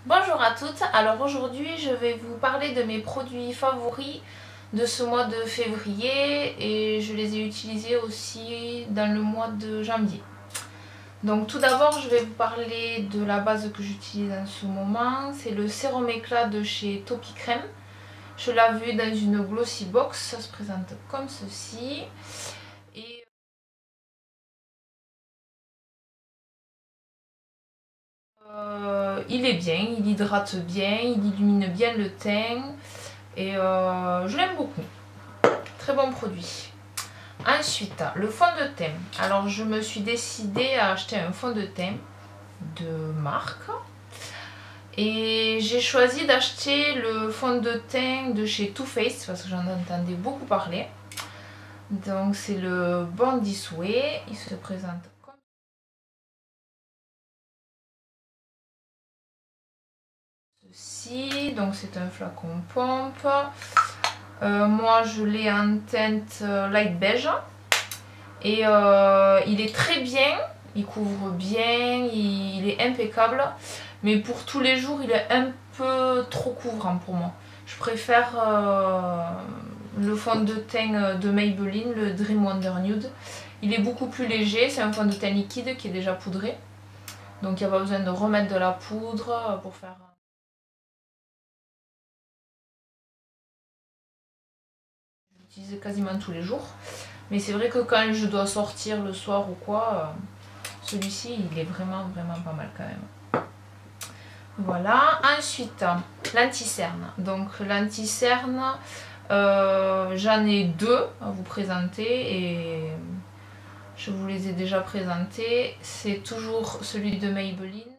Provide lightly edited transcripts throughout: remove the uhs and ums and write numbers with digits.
Bonjour à toutes, alors aujourd'hui je vais vous parler de mes produits favoris de ce mois de février et je les ai utilisés aussi dans le mois de janvier. Donc tout d'abord je vais vous parler de la base que j'utilise en ce moment, c'est le sérum éclat de chez Topi Crème. Je l'ai vu dans une glossy box, ça se présente comme ceci. Et il est bien, il hydrate bien, il illumine bien le teint et je l'aime beaucoup. Très bon produit. Ensuite, le fond de teint. Alors je me suis décidée à acheter un fond de teint de marque. Et j'ai choisi d'acheter le fond de teint de chez Too Faced parce que j'en entendais beaucoup parler. Donc c'est le Born This Way. Il se présente comme ceci. Donc c'est un flacon pompe. Moi je l'ai en teinte light beige. Et il est très bien, il couvre bien, il est impeccable. Mais pour tous les jours, il est un peu trop couvrant pour moi. Je préfère le fond de teint de Maybelline, le Dream Wonder Nude. Il est beaucoup plus léger, c'est un fond de teint liquide qui est déjà poudré. Donc il n'y a pas besoin de remettre de la poudre pour faire... J'utilise quasiment tous les jours. Mais c'est vrai que quand je dois sortir le soir ou quoi, celui-ci il est vraiment pas mal quand même. Voilà, ensuite l'anti-cerne. Donc l'anti-cerne, j'en ai deux à vous présenter et je vous les ai déjà présentés. C'est toujours celui de Maybelline.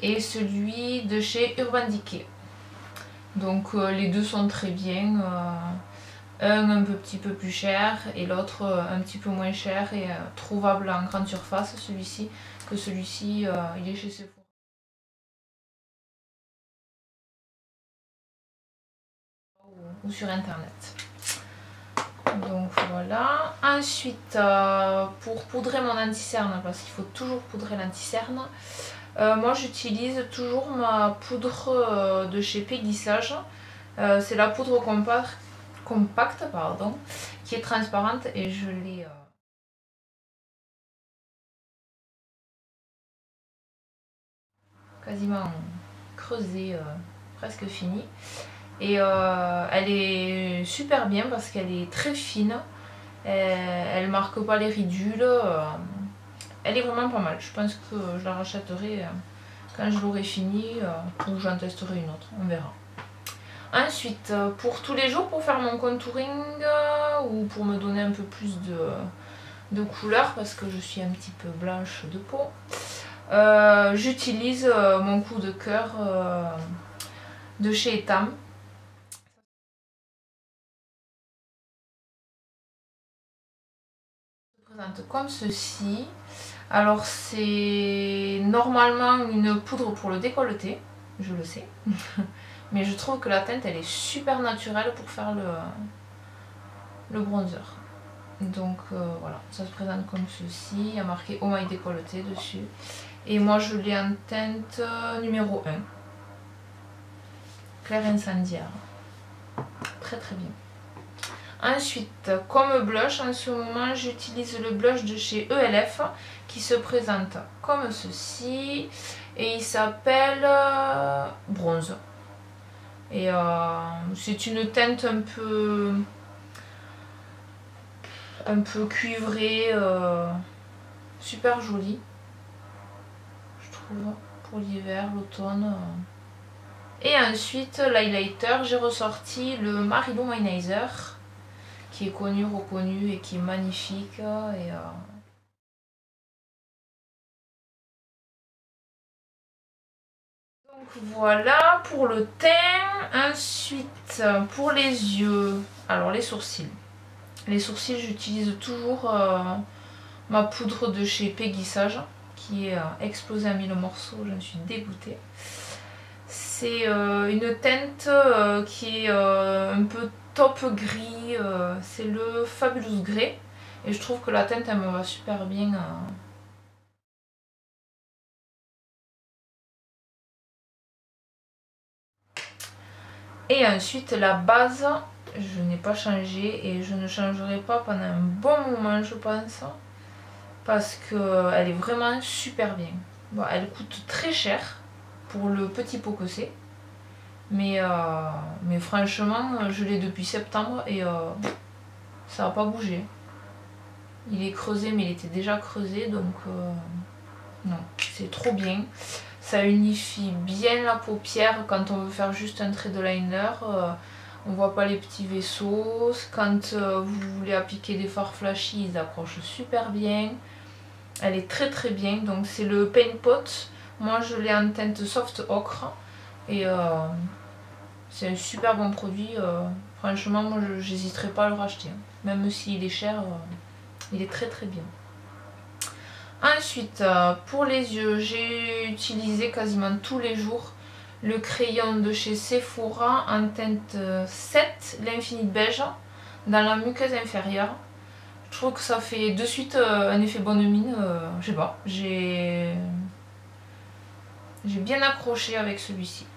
Et celui de chez Urban Decay. Donc les deux sont très bien. Un petit peu plus cher et l'autre un petit peu moins cher et trouvable en grande surface celui-ci que celui-ci il est chez Sephora ou sur internet. Donc voilà. Ensuite pour poudrer mon anti-cerne, parce qu'il faut toujours poudrer l'anti-cerne, moi j'utilise toujours ma poudre de chez Peggy Sage. C'est la poudre compacte pardon, qui est transparente et je l'ai quasiment creusée, presque finie. Et elle est super bien parce qu'elle est très fine, elle marque pas les ridules, elle est vraiment pas mal. Je pense que je la rachèterai quand je l'aurai fini ou j'en testerai une autre, on verra. Ensuite, pour tous les jours, pour faire mon contouring ou pour me donner un peu plus de couleur parce que je suis un petit peu blanche de peau, j'utilise mon coup de cœur de chez Etam. Ça se présente comme ceci. Alors c'est normalement une poudre pour le décolleté, je le sais. Mais je trouve que la teinte elle est super naturelle pour faire le bronzer. Donc voilà, ça se présente comme ceci, il y a marqué Oh My décolleté dessus. Et moi je l'ai en teinte numéro 1. Clair incendiaire. Très très bien. Ensuite, comme blush, en ce moment j'utilise le blush de chez ELF qui se présente comme ceci. Et il s'appelle Bronze. Et c'est une teinte un peu cuivrée, super jolie, je trouve, pour l'hiver, l'automne. Et ensuite, l'highlighter, j'ai ressorti le Mary-Lou Manizer, qui est connu, reconnu et qui est magnifique. Et, donc voilà pour le teint. Ensuite, pour les yeux, alors les sourcils. Les sourcils, j'utilise toujours ma poudre de chez Peggy Sage, qui est explosée en 1000 morceaux, j'en suis dégoûtée. C'est une teinte qui est un peu taupe gris, c'est le Fabulous Grey Et je trouve que la teinte elle me va super bien. Et ensuite la base, je n'ai pas changé et je ne changerai pas pendant un bon moment je pense. Parce qu'elle est vraiment super bien. Bon, elle coûte très cher pour le petit pot que c'est. Mais franchement, je l'ai depuis septembre et ça n'a pas bougé. Il est creusé mais il était déjà creusé donc non, c'est trop bien. Ça unifie bien la paupière quand on veut faire juste un trait de liner. On voit pas les petits vaisseaux. Quand vous voulez appliquer des fards flashy, ils accrochent super bien. Elle est très très bien. Donc c'est le Paint Pot. Moi je l'ai en teinte soft ocre. Et c'est un super bon produit. Franchement, moi j'hésiterai pas à le racheter. Même s'il est cher, il est très très bien. Ensuite, pour les yeux, j'ai utilisé quasiment tous les jours le crayon de chez Sephora en teinte 7, l'Infinite Beige, dans la muqueuse inférieure. Je trouve que ça fait de suite un effet bonne mine, je sais pas, j'ai bien accroché avec celui-ci.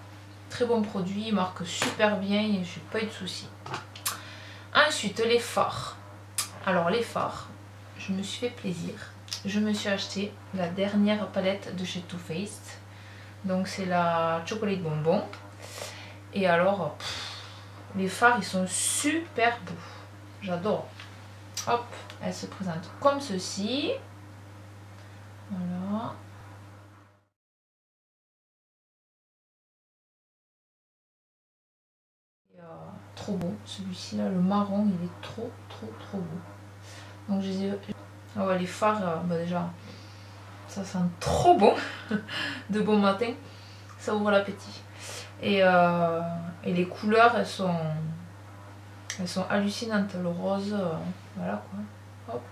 Très bon produit, il marque super bien et j'ai pas eu de soucis. Ensuite, les fards. Alors les fards, je me suis fait plaisir. Je me suis acheté la dernière palette de chez Too Faced. Donc c'est la Chocolate Bonbon. Et alors, les fards ils sont super beaux. J'adore. Hop, elle se présente comme ceci. Voilà. Et, trop beau. Celui-ci là, le marron, il est trop beau. Donc je les ai... Ah ouais, les fards, bah déjà, ça sent trop bon de bon matin, ça ouvre l'appétit. Et les couleurs, elles sont hallucinantes. Le rose, voilà quoi. Hop.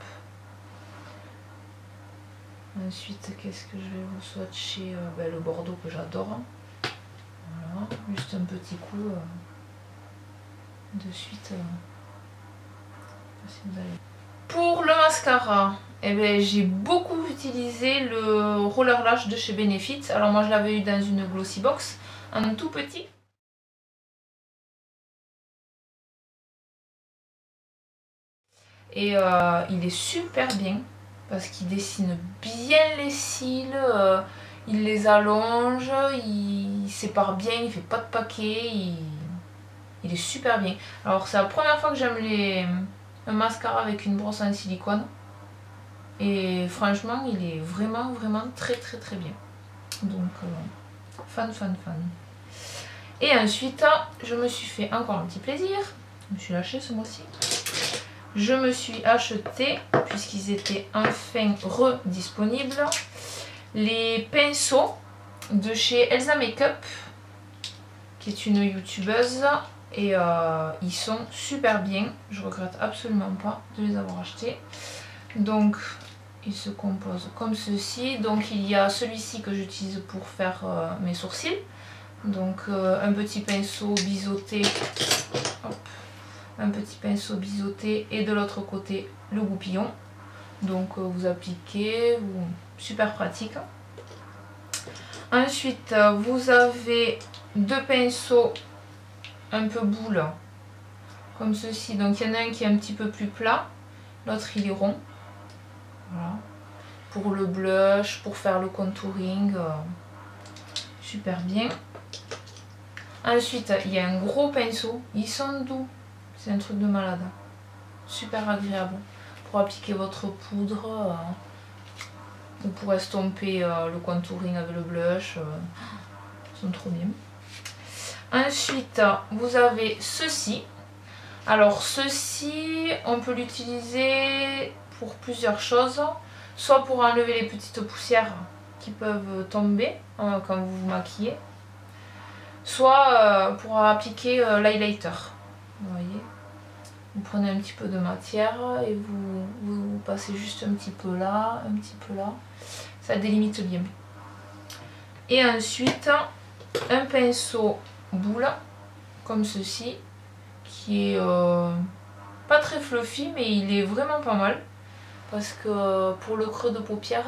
Ensuite, qu'est-ce que je vais vous swatcher? Le bordeaux que j'adore. Voilà, juste un petit coup de suite. Si vous allez... Pour le mascara, eh ben, j'ai beaucoup utilisé le Roller Lash de chez Benefit. Alors moi je l'avais eu dans une Glossy Box, un tout petit. Et il est super bien parce qu'il dessine bien les cils, il les allonge, il sépare bien, il fait pas de paquet, il est super bien. Alors c'est la première fois que j'aime un mascara avec une brosse en silicone. Et franchement, il est vraiment très bien. Donc, fan. Et ensuite, je me suis fait encore un petit plaisir. Je me suis lâchée ce mois-ci. Je me suis acheté, puisqu'ils étaient enfin redisponibles, les pinceaux de chez Elsa Makeup, qui est une youtubeuse. Et ils sont super bien. Je regrette absolument pas de les avoir achetés. Donc, il se compose comme ceci. Donc il y a celui-ci que j'utilise pour faire mes sourcils. Donc un petit pinceau biseauté. Hop, un petit pinceau biseauté et de l'autre côté le goupillon. Donc vous appliquez, super pratique. Ensuite vous avez deux pinceaux un peu boule comme ceci. Donc il y en a un qui est un petit peu plus plat, l'autre il est rond. Voilà. Pour le blush, pour faire le contouring, super bien. Ensuite, il y a un gros pinceau. Ils sont doux. C'est un truc de malade. Super agréable. Pour appliquer votre poudre ou pour estomper le contouring avec le blush. Ils sont trop bien. Ensuite, vous avez ceci. Alors ceci, on peut l'utiliser pour plusieurs choses. Soit pour enlever les petites poussières qui peuvent tomber quand vous vous maquillez. Soit pour appliquer l'highlighter. Vous voyez, vous prenez un petit peu de matière et vous passez juste un petit peu là, un petit peu là. Ça délimite bien. Et ensuite, un pinceau boule, comme ceci, qui est pas très fluffy, mais il est vraiment pas mal. parce que pour le creux de paupière,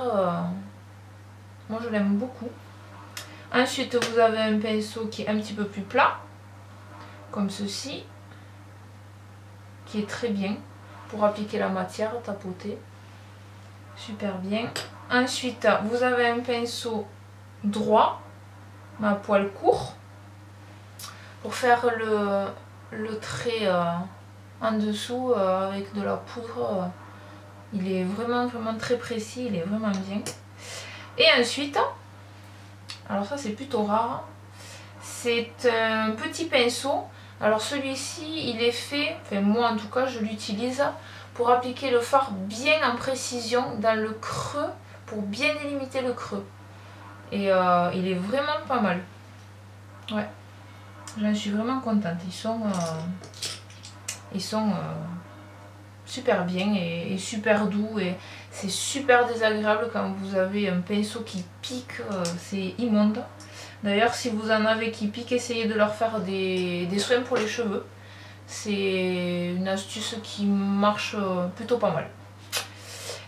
moi je l'aime beaucoup. Ensuite vous avez un pinceau qui est un petit peu plus plat, comme ceci, qui est très bien pour appliquer la matière, tapoter, super bien. Ensuite vous avez un pinceau droit, mais à poil court, pour faire le trait en dessous avec de la poudre. Il est vraiment très précis, il est vraiment bien. Et ensuite, alors ça c'est plutôt rare, c'est un petit pinceau. Alors celui-ci il est fait, enfin moi en tout cas je l'utilise pour appliquer le fard bien en précision dans le creux, pour bien délimiter le creux. Et il est vraiment pas mal. Ouais, j'en suis vraiment contente. Ils sont super bien et super doux, et c'est super désagréable quand vous avez un pinceau qui pique, c'est immonde. D'ailleurs si vous en avez qui piquent, essayez de leur faire des soins pour les cheveux. C'est une astuce qui marche plutôt pas mal.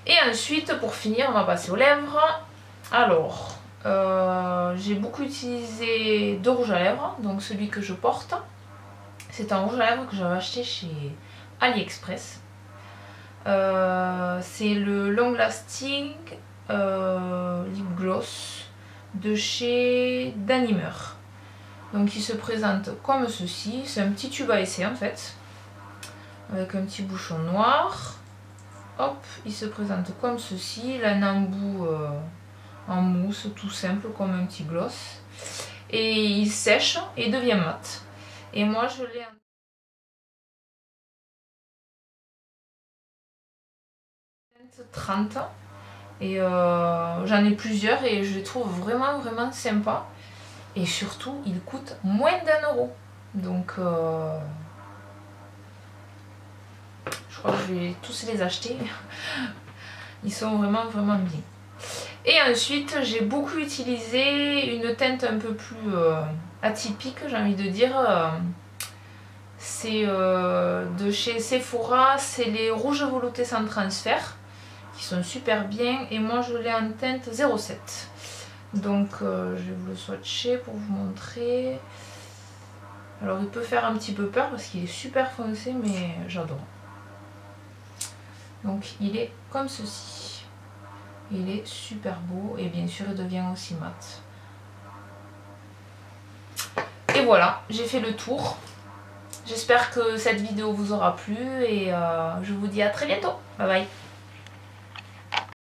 Et ensuite pour finir on va passer aux lèvres. Alors j'ai beaucoup utilisé de rouge à lèvres, donc celui que je porte. C'est un rouge à lèvres que j'avais acheté chez AliExpress. C'est le Long Lasting Lip Gloss de chez Danimer. Donc il se présente comme ceci, c'est un petit tube à essai en fait, avec un petit bouchon noir. Hop, il se présente comme ceci, il a un embout en mousse tout simple comme un petit gloss. Et il sèche et devient mat. Et moi je l'ai en 30 et j'en ai plusieurs et je les trouve vraiment sympas, et surtout ils coûtent moins d'1 €, donc je crois que je vais tous les acheter. Ils sont vraiment bien. Et ensuite j'ai beaucoup utilisé une teinte un peu plus atypique, j'ai envie de dire. C'est de chez Sephora, c'est les rouges veloutés sans transfert, qui sont super bien, et moi je l'ai en teinte 07. Donc je vais vous le swatcher pour vous montrer. Alors il peut faire un petit peu peur parce qu'il est super foncé, mais j'adore. Donc il est comme ceci. Il est super beau et bien sûr il devient aussi mat. Et voilà, j'ai fait le tour. J'espère que cette vidéo vous aura plu et je vous dis à très bientôt. Bye bye.